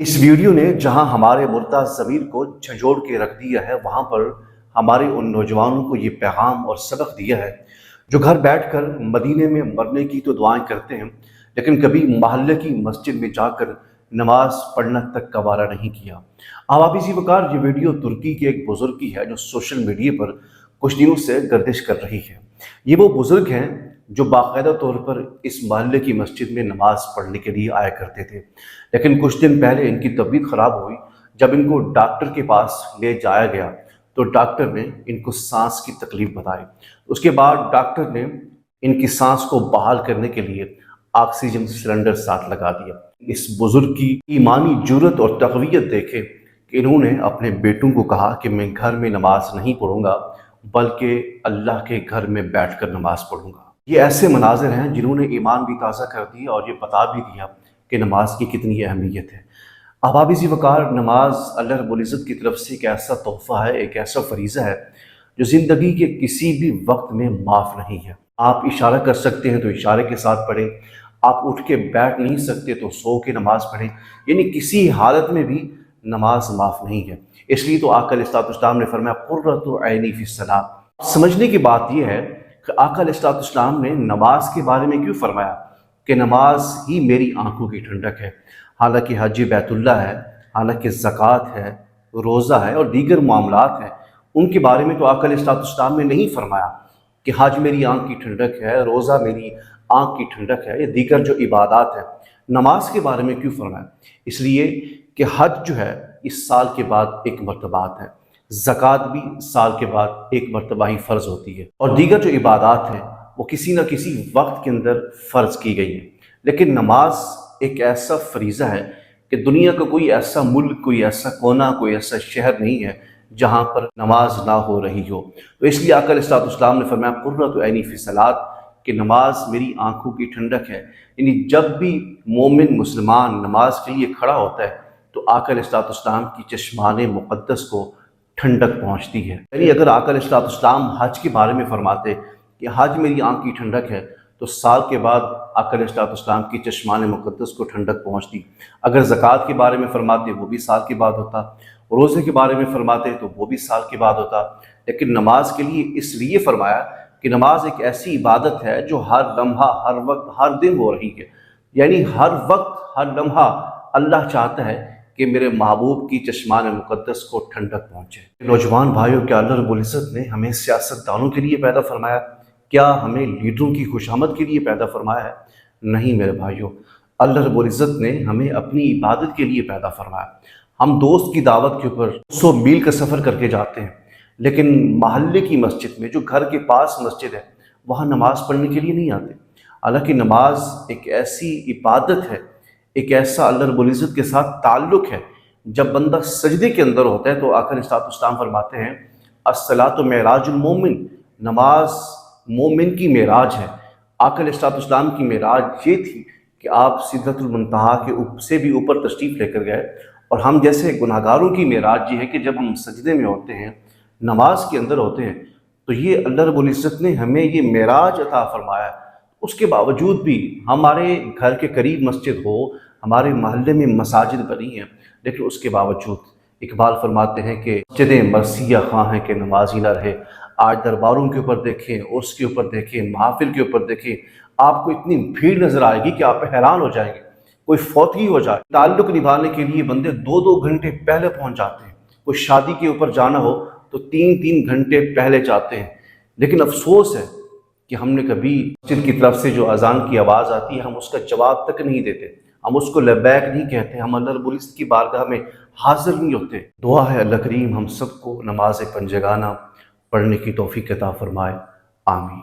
اس video نے جہاں ہمارے مردہ ضمیر کو جھنجھوڑ کے رکھ دیا ہے، وہاں پر ہمارے ان نوجوانوں کو یہ پیغام اور سبق دیا ہے جو گھر بیٹھ کر مدینے میں مرنے کی تو دعائیں کرتے ہیں، لیکن کبھی محلے کی مسجد میں جا کر نماز پڑھنا تک گوارا نہیں کیا۔ عوابی وقار، یہ ویڈیو ترکی کے ایک بزرگ کی ہے جو سوشل میڈیا پر کچھ دنوں سے گردش کر رہی ہے۔ یہ وہ بزرگ ہیں جو باقاعدہ طور پر اس محلے کی مسجد میں نماز پڑھنے کے لیے آیا کرتے تھے، لیکن کچھ دن پہلے ان کی طبیعت خراب ہوئی۔ جب ان کو ڈاکٹر کے پاس لے جایا گیا تو ڈاکٹر نے ان کو سانس کی تکلیف بتائی۔ اس کے بعد ڈاکٹر نے ان کی سانس کو بحال کرنے کے لیے آکسیجن سلنڈر ساتھ لگا دیا۔ اس بزرگ کی ایمانی جرت اور تقویت دیکھے کہ انہوں نے اپنے بیٹوں کو کہا کہ میں گھر میں نماز نہیں پڑھوں گا بلکہ اللہ کے گھر میں بیٹھ کر نماز پڑھوں گا۔ یہ ایسے مناظر ہیں جنہوں نے ایمان بھی تازہ کر دیا اور یہ بتا بھی دیا کہ نماز کی کتنی اہمیت ہے۔ عوابی وقار، نماز اللہ رب العزت کی طرف سے ایک ایسا تحفہ ہے، ایک ایسا فریضہ ہے جو زندگی کے کسی بھی وقت میں معاف نہیں ہے۔ آپ اشارہ کر سکتے ہیں تو اشارے کے ساتھ پڑھیں، آپ اٹھ کے بیٹھ نہیں سکتے تو سو کے نماز پڑھیں، یعنی کسی حالت میں بھی نماز معاف نہیں ہے۔ اس لیے تو آقا علیہ السلام نے فرمایا قرۃ عینی فی الصلاۃ۔ سمجھنے کی بات یہ ہے کہ آقا علیہ السلام نے نماز کے بارے میں کیوں فرمایا کہ نماز ہی میری آنکھوں کی ٹھنڈک ہے، حالانکہ حج بیت اللہ ہے، حالانکہ زکوٰۃ ہے، روزہ ہے اور دیگر معاملات ہیں، ان کے بارے میں تو آقا علیہ السلام نے نہیں فرمایا کہ حج میری آنکھ کی ٹھنڈک ہے، روزہ میری آنکھ کی ٹھنڈک ہے، یا دیگر جو عبادات ہیں۔ نماز کے بارے میں کیوں فرمایا؟ اس لیے کہ حج جو ہے اس سال کے بعد ایک مرتبہ آتا ہے، زکوٰۃ بھی سال کے بعد ایک مرتبہ ہی فرض ہوتی ہے، اور دیگر جو عبادات ہیں وہ کسی نہ کسی وقت کے اندر فرض کی گئی ہیں۔ لیکن نماز ایک ایسا فریضہ ہے کہ دنیا کا کوئی ایسا ملک، کوئی ایسا کونا، کوئی ایسا شہر نہیں ہے جہاں پر نماز نہ ہو رہی ہو۔ تو اس لیے آقا علیہ السلام نے فرمایا قرۃ عینی فی الصلاۃ کہ نماز میری آنکھوں کی ٹھنڈک ہے، یعنی جب بھی مومن مسلمان نماز کے لیے کھڑا ہوتا ہے تو آقا علیہ السلام کی چشمان مقدس کو ٹھنڈک پہنچتی ہے۔ یعنی اگر آقا علیہ السلام حج کے بارے میں فرماتے کہ حج میری آنکھ کی ٹھنڈک ہے تو سال کے بعد آقا علیہ السلام کی چشمان مقدس کو ٹھنڈک پہنچتی۔ اگر زکوٰۃ کے بارے میں فرماتے وہ بھی سال کے بعد ہوتا، روزے کے بارے میں فرماتے تو وہ بھی سال کے بعد ہوتا، لیکن نماز کے لیے اس لیے فرمایا کہ نماز ایک ایسی عبادت ہے جو ہر لمحہ، ہر وقت، ہر دن ہو رہی ہے، یعنی ہر وقت، ہر لمحہ اللہ چاہتا ہے کہ میرے محبوب کی چشمان مقدس کو ٹھنڈک پہنچے۔ نوجوان بھائیوں، کیا اللہ رب العزت نے ہمیں سیاستدانوں کے لیے پیدا فرمایا؟ کیا ہمیں لیڈروں کی خوشامد کے لیے پیدا فرمایا ہے؟ نہیں میرے بھائیوں، اللہ رب العزت نے ہمیں اپنی عبادت کے لیے پیدا فرمایا۔ ہم دوست کی دعوت کے اوپر 100 میل کا سفر کر کے جاتے ہیں، لیکن محلے کی مسجد میں، جو گھر کے پاس مسجد ہے، وہاں نماز پڑھنے کے لیے نہیں آتے۔ حالانکہ نماز ایک ایسی عبادت ہے، ایک ایسا اللہ رب العزت کے ساتھ تعلق ہے۔ جب بندہ سجدے کے اندر ہوتا ہے تو آقا علیہ السلام فرماتے ہیں الصلاۃ معراج المومن، نماز مومن کی معراج ہے۔ آقا علیہ السلام کی معراج یہ تھی کہ آپ سدرۃ المنتہا کے سے بھی اوپر تشریف لے کر گئے، اور ہم جیسے گناہگاروں کی معراج یہ ہے کہ جب ہم سجدے میں ہوتے ہیں، نماز کے اندر ہوتے ہیں، تو یہ اللہ رب العزت نے ہمیں یہ معراج عطا فرمایا۔ اس کے باوجود بھی ہمارے گھر کے قریب مسجد ہو، ہمارے محلے میں مساجد بنی ہیں، لیکن اس کے باوجود اقبال فرماتے ہیں کہ مسجدیں مرثیہ خواں ہیں کہ نمازی نہ رہے۔ آج درباروں کے اوپر دیکھیں، عرس کے اوپر دیکھیں، محافل کے اوپر دیکھیں، آپ کو اتنی بھیڑ نظر آئے گی کہ آپ حیران ہو جائیں گے۔ کوئی فوتگی ہو جائے، تعلق نبھانے کے لیے بندے 2 گھنٹے پہلے پہنچ جاتے ہیں۔ کوئی شادی کے اوپر جانا ہو تو 3 گھنٹے پہلے جاتے ہیں۔ لیکن افسوس ہے کہ ہم نے کبھی مسجد کی طرف سے جو اذان کی آواز آتی ہے ہم اس کا جواب تک نہیں دیتے، ہم اس کو لبیک نہیں کہتے، ہم اللہ رب العزت کی بارگاہ میں حاضر نہیں ہوتے۔ دعا ہے اللہ کریم ہم سب کو نماز پنجگانہ پڑھنے کی توفیق عطا فرمائے، آمین۔